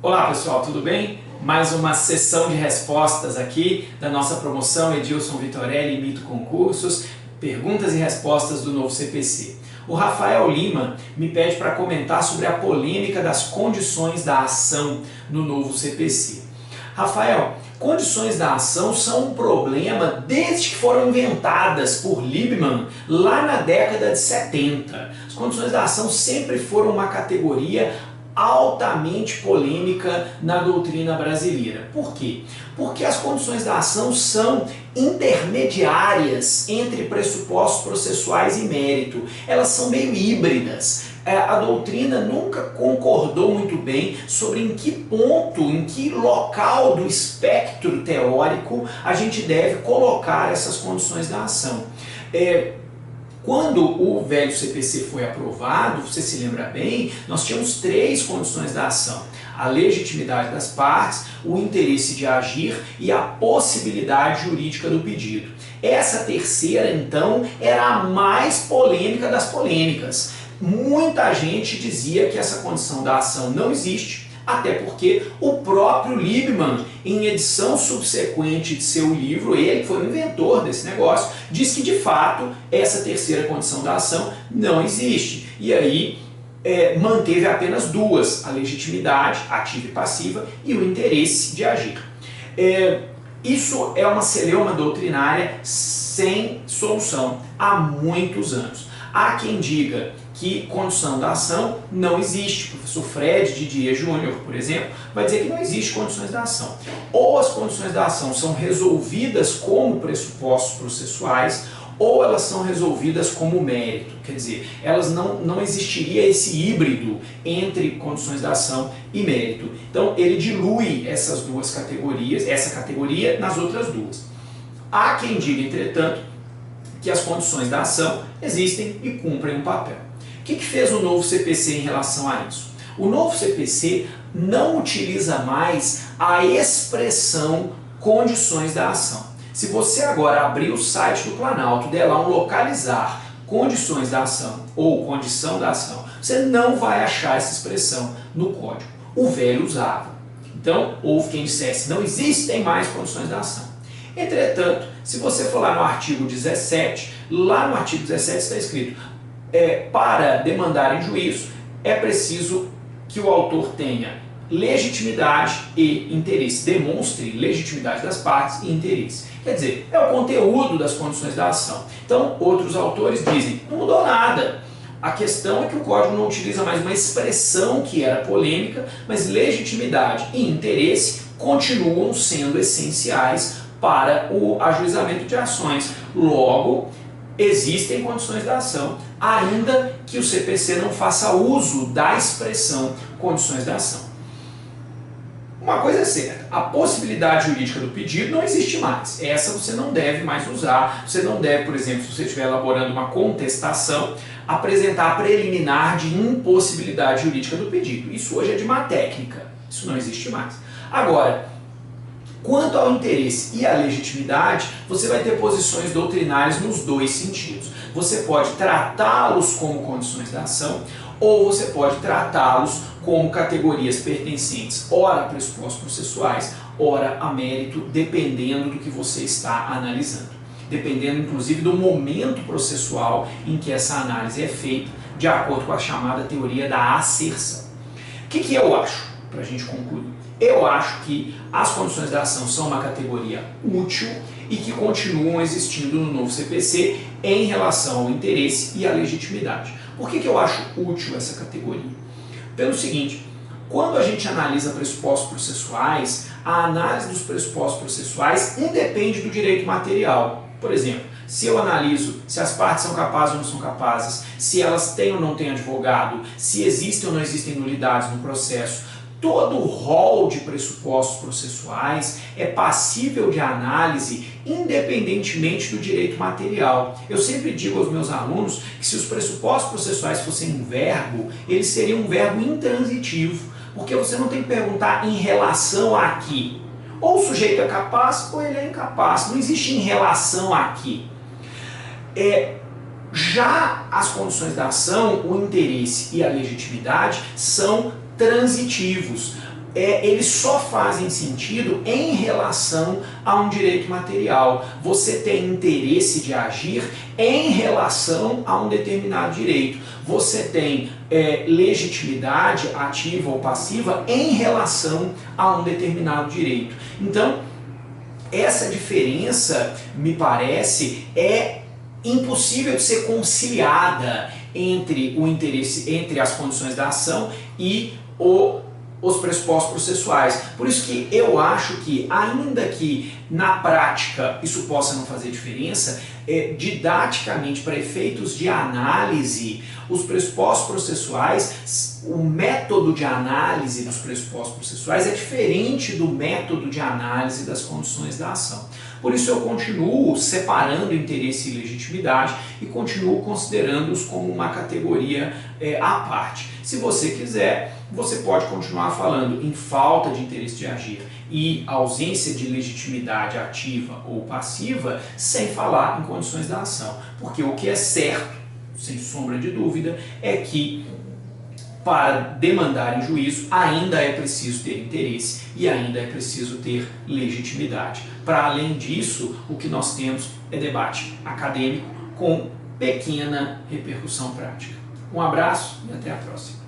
Olá pessoal, tudo bem? Mais uma sessão de respostas aqui da nossa promoção Edilson Vitorelli Mito Concursos, perguntas e respostas do novo CPC. O Rafael Lima me pede para comentar sobre a polêmica das condições da ação no novo CPC. Rafael, condições da ação são um problema desde que foram inventadas por Liebman lá na década de 70. As condições da ação sempre foram uma categoria altamente polêmica na doutrina brasileira. Por quê? Porque as condições da ação são intermediárias entre pressupostos processuais e mérito. Elas são meio híbridas. A doutrina nunca concordou muito bem sobre em que ponto, em que local do espectro teórico a gente deve colocar essas condições da ação. Quando o velho CPC foi aprovado, você se lembra bem, nós tínhamos três condições da ação: a legitimidade das partes, o interesse de agir e a possibilidade jurídica do pedido. Essa terceira, então, era a mais polêmica das polêmicas. Muita gente dizia que essa condição da ação não existe, até porque o próprio Liebman, em edição subsequente de seu livro, ele que foi o inventor desse negócio, diz que de fato essa terceira condição da ação não existe. E aí manteve apenas duas: a legitimidade, ativa e passiva, e o interesse de agir. Isso é uma celeuma doutrinária sem solução há muitos anos. Há quem diga que condição da ação não existe. O professor Fred Didier Júnior, por exemplo, vai dizer que não existe condições da ação. Ou as condições da ação são resolvidas como pressupostos processuais, ou elas são resolvidas como mérito. Quer dizer, não existiria esse híbrido entre condições da ação e mérito. Então ele dilui essas duas categorias, essa categoria nas outras duas. Há quem diga, entretanto, que as condições da ação existem e cumprem um papel. O que fez o novo CPC em relação a isso? O novo CPC não utiliza mais a expressão condições da ação. Se você agora abrir o site do Planalto, der lá um localizar condições da ação ou condição da ação, você não vai achar essa expressão no código. O velho usava. Então, houve quem dissesse: não existem mais condições da ação. Entretanto, se você for lá no artigo 17, lá no artigo 17 está escrito: para demandar em juízo é preciso que o autor tenha legitimidade e interesse, demonstre legitimidade das partes e interesse. Quer dizer, é o conteúdo das condições da ação. Então, outros autores dizem: não mudou nada. A questão é que o código não utiliza mais uma expressão que era polêmica, mas legitimidade e interesse continuam sendo essenciais para o ajuizamento de ações. Logo, existem condições da ação, ainda que o CPC não faça uso da expressão condições da ação. Uma coisa é certa: a possibilidade jurídica do pedido não existe mais. Essa você não deve mais usar. Você não deve, por exemplo, se você estiver elaborando uma contestação, apresentar a preliminar de impossibilidade jurídica do pedido. Isso hoje é de má técnica. Isso não existe mais. Agora, quanto ao interesse e à legitimidade, você vai ter posições doutrinárias nos dois sentidos. Você pode tratá-los como condições da ação, ou você pode tratá-los como categorias pertencentes, ora a pressupostos processuais, ora a mérito, dependendo do que você está analisando. Dependendo, inclusive, do momento processual em que essa análise é feita, de acordo com a chamada teoria da asserção. O que eu acho, para a gente concluir? Eu acho que as condições da ação são uma categoria útil e que continuam existindo no novo CPC em relação ao interesse e à legitimidade. Por que eu acho útil essa categoria? Pelo seguinte: quando a gente analisa pressupostos processuais, a análise dos pressupostos processuais independe do direito material. Por exemplo, se eu analiso se as partes são capazes ou não são capazes, se elas têm ou não têm advogado, se existem ou não existem nulidades no processo, todo o rol de pressupostos processuais é passível de análise independentemente do direito material. Eu sempre digo aos meus alunos que se os pressupostos processuais fossem um verbo, eles seriam um verbo intransitivo, porque você não tem que perguntar em relação a quê. Ou o sujeito é capaz ou ele é incapaz. Não existe em relação aqui. Já as condições da ação, o interesse e a legitimidade são transitivos. Eles só fazem sentido em relação a um direito material. Você tem interesse de agir em relação a um determinado direito. Você tem legitimidade ativa ou passiva em relação a um determinado direito. Então, essa diferença, me parece, é impossível de ser conciliada entre o interesse, entre as condições da ação e os pressupostos processuais. Por isso que eu acho que, ainda que na prática isso possa não fazer diferença, didaticamente, para efeitos de análise, os pressupostos processuais, o método de análise dos pressupostos processuais é diferente do método de análise das condições da ação. Por isso eu continuo separando interesse e legitimidade e continuo considerando-os como uma categoria à parte. Se você quiser, você pode continuar falando em falta de interesse de agir e ausência de legitimidade ativa ou passiva, sem falar em condições da ação. Porque o que é certo, sem sombra de dúvida, é que para demandar em juízo ainda é preciso ter interesse e ainda é preciso ter legitimidade. Para além disso, o que nós temos é debate acadêmico com pequena repercussão prática. Um abraço e até a próxima.